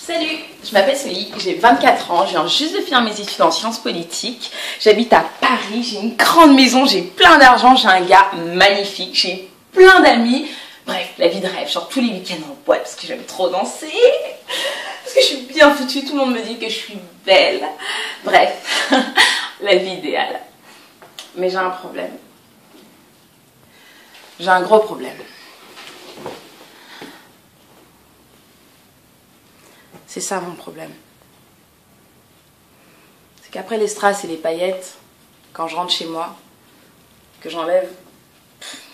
Salut, je m'appelle Célie, j'ai 24 ans, je viens juste de finir mes études en sciences politiques. J'habite à Paris, j'ai une grande maison, j'ai plein d'argent, j'ai un gars magnifique, j'ai plein d'amis. Bref, la vie de rêve, genre tous les week-ends en boîte parce que j'aime trop danser. Parce que je suis bien foutue, tout le monde me dit que je suis belle. Bref, la vie idéale. Mais j'ai un problème. J'ai un gros problème. C'est ça mon problème. C'est qu'après les strass et les paillettes, quand je rentre chez moi, que j'enlève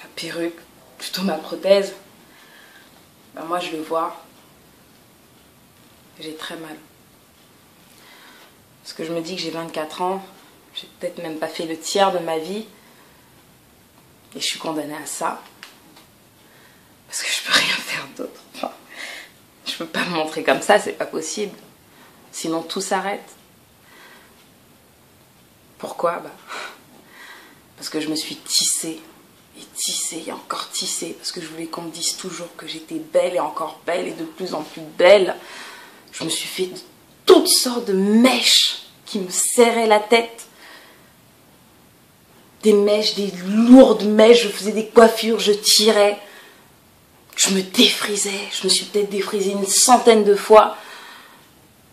ma perruque, plutôt ma prothèse, ben moi je le vois, j'ai très mal. Parce que je me dis que j'ai 24 ans, j'ai peut-être même pas fait le tiers de ma vie, et je suis condamnée à ça, parce que je peux rien faire d'autre. Enfin, je peux pas me montrer comme ça, c'est pas possible. Sinon tout s'arrête. Pourquoi? Parce que je me suis tissée, et encore tissée, parce que je voulais qu'on me dise toujours que j'étais belle et encore belle et de plus en plus belle. Je me suis fait toutes sortes de mèches qui me serraient la tête. Des mèches, des lourdes mèches, je faisais des coiffures, je tirais. Je me défrisais, je me suis peut-être défrisée une centaine de fois.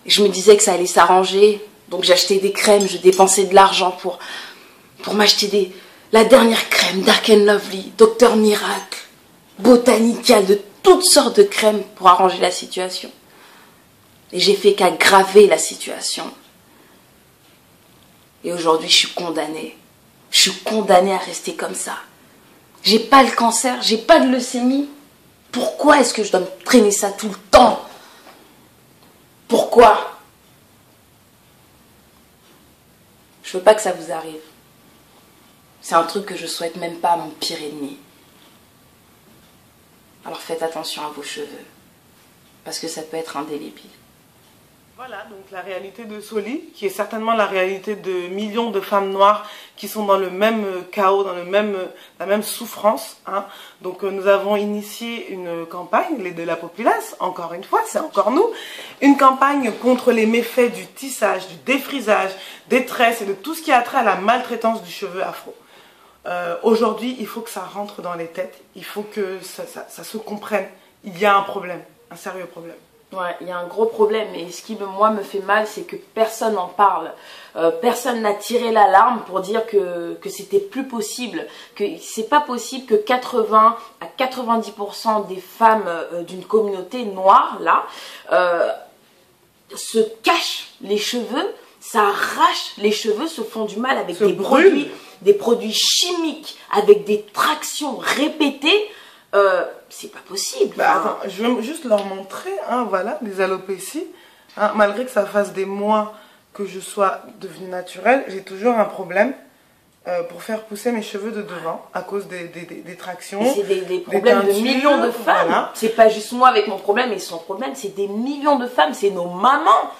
Et je me disais que ça allait s'arranger. Donc j'achetais des crèmes, je dépensais de l'argent pour m'acheter la dernière crème, Dark and Lovely, Dr Miracle, Botanica, de toutes sortes de crèmes pour arranger la situation. Et j'ai fait qu'aggraver la situation. Et aujourd'hui, je suis condamnée. Je suis condamnée à rester comme ça. J'ai pas le cancer, j'ai pas de leucémie. Pourquoi est-ce que je dois me traîner ça tout le temps? Pourquoi? Je veux pas que ça vous arrive. C'est un truc que je souhaite même pas à mon pire ennemi. Alors faites attention à vos cheveux. Parce que ça peut être indélébile. Voilà, donc la réalité de Soli, qui est certainement la réalité de millions de femmes noires qui sont dans le même chaos, dans la même souffrance. Hein. Donc nous avons initié une campagne, les de la populace, encore une fois, c'est encore nous, une campagne contre les méfaits du tissage, du défrisage, des tresses et de tout ce qui a trait à la maltraitance du cheveu afro. Aujourd'hui, il faut que ça rentre dans les têtes, il faut que ça se comprenne. Il y a un problème, un sérieux problème. Ouais, il y a un gros problème et ce qui moi me fait mal, c'est que personne n'en parle. Personne n'a tiré l'alarme pour dire que c'était plus possible, que c'est pas possible que 80 à 90% des femmes d'une communauté noire là se cachent les cheveux, s'arrachent les cheveux, se font du mal avec des produits chimiques, avec des tractions répétées. C'est pas possible. Attends, je vais juste leur montrer, hein, voilà, des alopécies. Hein, malgré que ça fasse des mois que je sois devenue naturelle, j'ai toujours un problème pour faire pousser mes cheveux de devant à cause des tractions. C'est des problèmes de millions de femmes. Voilà. C'est pas juste moi avec mon problème et son problème, c'est des millions de femmes, c'est nos mamans.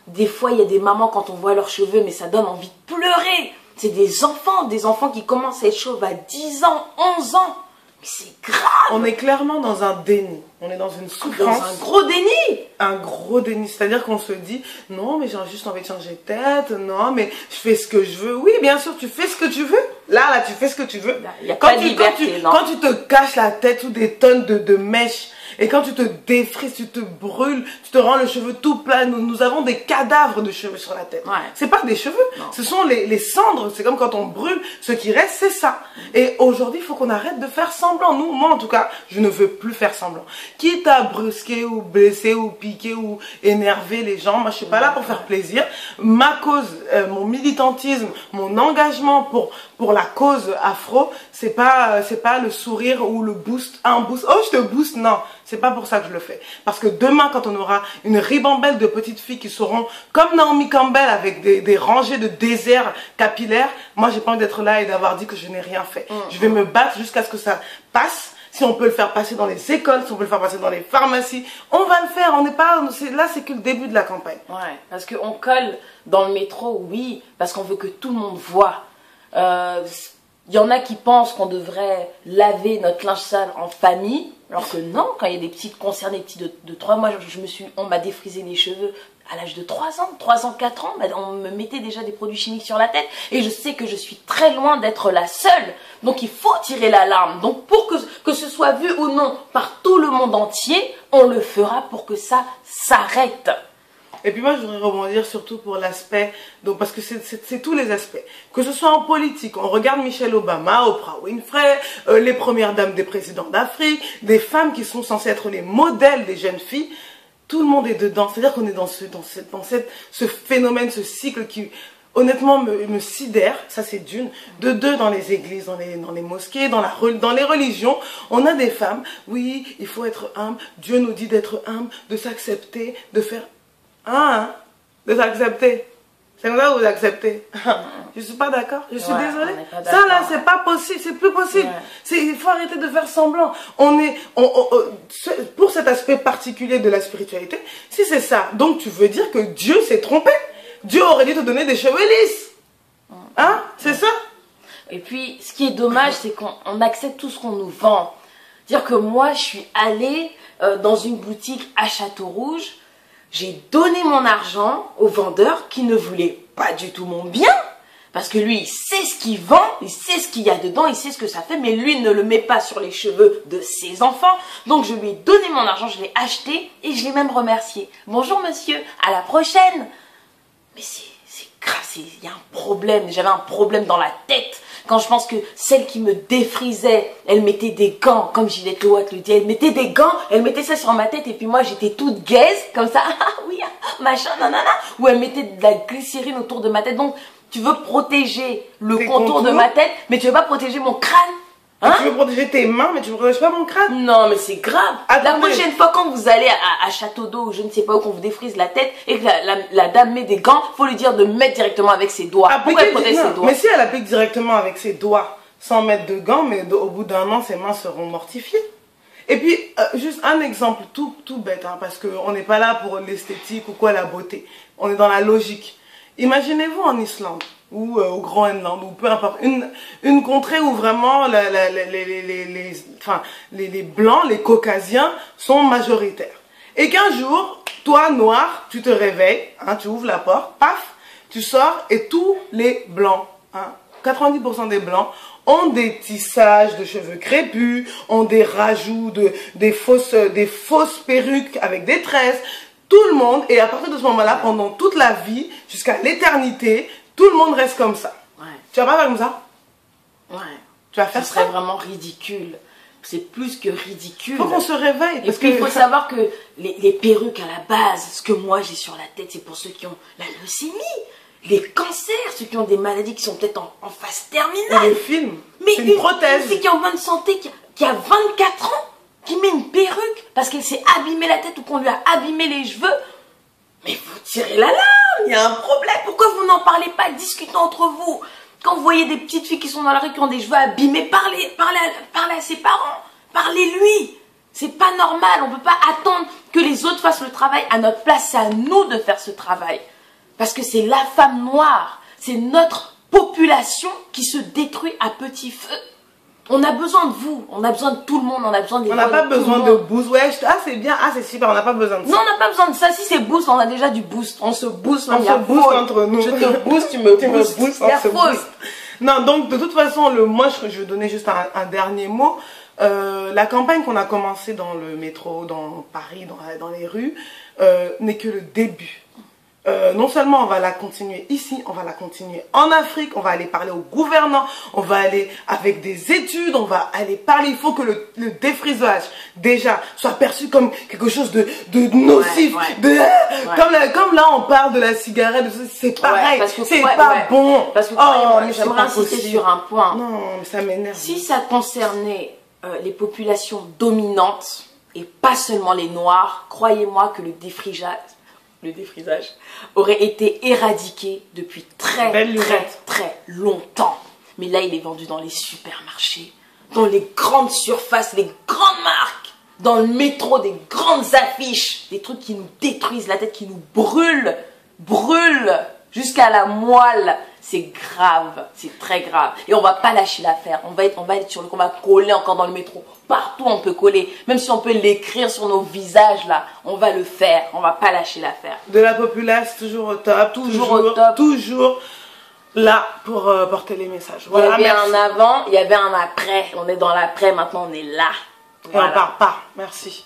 Des fois, il y a des mamans quand on voit leurs cheveux, mais ça donne envie de pleurer. C'est des enfants qui commencent à être chauves à 10 ans, 11 ans. Mais c'est grave! On est clairement dans un déni. On est dans une souffrance. Dans un gros déni! Un gros déni. C'est-à-dire qu'on se dit, non, mais j'ai juste envie de changer de tête. Non, mais je fais ce que je veux. Oui, bien sûr, tu fais ce que tu veux. Là, tu fais ce que tu veux. Il n'y a pas de liberté, non? Quand tu te caches la tête sous des tonnes de mèches, et quand tu te défrises, tu te brûles, tu te rends le cheveu tout plat. Nous avons des cadavres de cheveux sur la tête. Ouais. C'est pas des cheveux, non. Ce sont les cendres. C'est comme quand on brûle, ce qui reste, c'est ça. Et aujourd'hui, il faut qu'on arrête de faire semblant. Moi, en tout cas, je ne veux plus faire semblant. Quitte à brusquer ou blesser ou piquer ou énerver les gens, moi, je suis pas là pour faire plaisir. Ma cause, mon militantisme, mon engagement pour la cause afro, c'est pas le sourire ou le boost, un boost. Oh, je te booste, non. C'est pas pour ça que je le fais. Parce que demain, quand on aura une ribambelle de petites filles qui seront comme Naomi Campbell avec des rangées de déserts capillaires, moi, j'ai pas envie d'être là et d'avoir dit que je n'ai rien fait. Je vais me battre jusqu'à ce que ça passe. Si on peut le faire passer dans les écoles, si on peut le faire passer dans les pharmacies, on va le faire. On n'est pas là, c'est que le début de la campagne. Ouais, parce qu'on colle dans le métro, oui, parce qu'on veut que tout le monde voit. Il y en a qui pensent qu'on devrait laver notre linge sale en famille, alors que non, quand il y a des petits concernés, des petits de 3 mois, on m'a défrisé les cheveux à l'âge de 3 ans, 4 ans, on me mettait déjà des produits chimiques sur la tête, et je sais que je suis très loin d'être la seule. Donc il faut tirer l'alarme. Donc pour que ce soit vu ou non par tout le monde entier, on le fera pour que ça s'arrête. Et puis moi, je voudrais rebondir surtout pour l'aspect, donc parce que c'est tous les aspects. Que ce soit en politique, on regarde Michelle Obama, Oprah Winfrey, les premières dames des présidents d'Afrique, des femmes qui sont censées être les modèles des jeunes filles. Tout le monde est dedans. C'est-à-dire qu'on est dans ce phénomène, ce cycle qui, honnêtement, me sidère. Ça, c'est d'une. De deux, dans les églises, dans les mosquées, dans les religions, on a des femmes. Oui, il faut être humble. Dieu nous dit d'être humble, de s'accepter, de faire... de s'accepter. C'est comme ça que vous acceptez. Je suis pas d'accord. Je suis désolée. Ça là, c'est pas possible. C'est plus possible. Il faut arrêter de faire semblant. Pour cet aspect particulier de la spiritualité, si c'est ça, donc tu veux dire que Dieu s'est trompé. Dieu aurait dû te donner des cheveux lisses. Hein? C'est ça? Et puis, ce qui est dommage, c'est qu'on accepte tout ce qu'on nous vend. Dire que moi, je suis allée dans une boutique à Château-Rouge. J'ai donné mon argent au vendeur qui ne voulait pas du tout mon bien. Parce que lui, il sait ce qu'il vend, il sait ce qu'il y a dedans, il sait ce que ça fait, mais lui ne le met pas sur les cheveux de ses enfants. Donc je lui ai donné mon argent, je l'ai acheté et je l'ai même remercié. Bonjour monsieur, à la prochaine. Mais c'est grave, il y a un problème, j'avais un problème dans la tête. Quand je pense que celle qui me défrisait, elle mettait des gants, comme Gillette Watt le dit, elle mettait des gants, elle mettait ça sur ma tête et puis moi j'étais toute gaze, comme ça, ah oui, machin, nanana, ou elle mettait de la glycérine autour de ma tête. Donc tu veux protéger le contour de ma tête, mais tu veux pas protéger mon crâne. Hein? Tu veux protéger tes mains, mais tu ne protèges pas mon crâne. Non, mais c'est grave. Attendez. La prochaine fois, quand vous allez à Château d'Eau, ou je ne sais pas où, qu'on vous défrise la tête, et que la dame met des gants, faut lui dire de mettre directement avec ses doigts. Pourquoi elle protège ses doigts? Mais si elle applique directement avec ses doigts, sans mettre de gants, mais au bout d'un an, ses mains seront mortifiées. Et puis, juste un exemple tout bête, hein, parce qu'on n'est pas là pour l'esthétique ou quoi, la beauté. On est dans la logique. Imaginez-vous en Islande, ou au Groenland, ou peu importe, une contrée où vraiment les blancs, les caucasiens sont majoritaires. Et qu'un jour, toi, noir, tu te réveilles, hein, tu ouvres la porte, paf, tu sors et tous les blancs, hein, 90% des blancs, ont des tissages de cheveux crépus, ont des rajouts, des fausses perruques avec des tresses, tout le monde, et à partir de ce moment-là, pendant toute la vie, jusqu'à l'éternité, tout le monde reste comme ça. Ouais. Tu vas pas faire comme ça? Ouais. Tu vas faire ça? Ce serait vraiment ridicule. C'est plus que ridicule. Faut qu'on se réveille. Parce qu'il faut savoir que les perruques à la base, ce que moi j'ai sur la tête, c'est pour ceux qui ont la leucémie, les cancers, ceux qui ont des maladies qui sont peut-être en phase terminale. Et les films. Mais une prothèse. Une fille qui est en bonne santé, qui a 24 ans, qui met une perruque parce qu'elle s'est abîmée la tête ou qu'on lui a abîmé les cheveux. Mais vous tirez la larme, il y a un problème. Pourquoi vous n'en parlez pas? Discutons entre vous. Quand vous voyez des petites filles qui sont dans la rue qui ont des cheveux abîmés, parlez à ses parents. Parlez-lui. C'est pas normal. On ne peut pas attendre que les autres fassent le travail à notre place. C'est à nous de faire ce travail. Parce que c'est la femme noire. C'est notre population qui se détruit à petit feu. On a besoin de vous, on a besoin de tout le monde, on a besoin des... On n'a pas besoin de boost, ouais, c'est bien, c'est super, on n'a pas besoin de ça. Non, on n'a pas besoin de ça, si c'est boost, on a déjà du boost, on se booste, on se booste entre nous. Je te booste, tu me boostes, on se booste. Non, donc de toute façon, je vais donner juste un dernier mot. La campagne qu'on a commencée dans le métro, dans Paris, dans les rues, n'est que le début. Non seulement on va la continuer ici, on va la continuer en Afrique, on va aller parler aux gouvernants, on va aller avec des études, on va aller parler. Il faut que le défrisage déjà soit perçu comme quelque chose de nocif, comme là on parle de la cigarette, c'est pareil, c'est pas bon. Parce que j'aimerais insister sur un point. Non, mais ça m'énerve. Si ça concernait les populations dominantes et pas seulement les noirs, croyez-moi que le défrisage aurait été éradiqué depuis très longtemps. Mais là, il est vendu dans les supermarchés, dans les grandes surfaces, les grandes marques, dans le métro, des grandes affiches, des trucs qui nous détruisent la tête, qui nous brûlent. jusqu'à la moelle. C'est grave, c'est très grave. Et on va pas lâcher l'affaire. On va être sur on va coller encore dans le métro. Partout on peut coller. Même si on peut l'écrire sur nos visages là, on va le faire. On va pas lâcher l'affaire. De la populace, toujours au top. Toujours au top. Toujours là pour porter les messages. Voilà, il y avait un avant, il y avait un après. On est dans l'après, maintenant on est là. Et on part pas. Merci.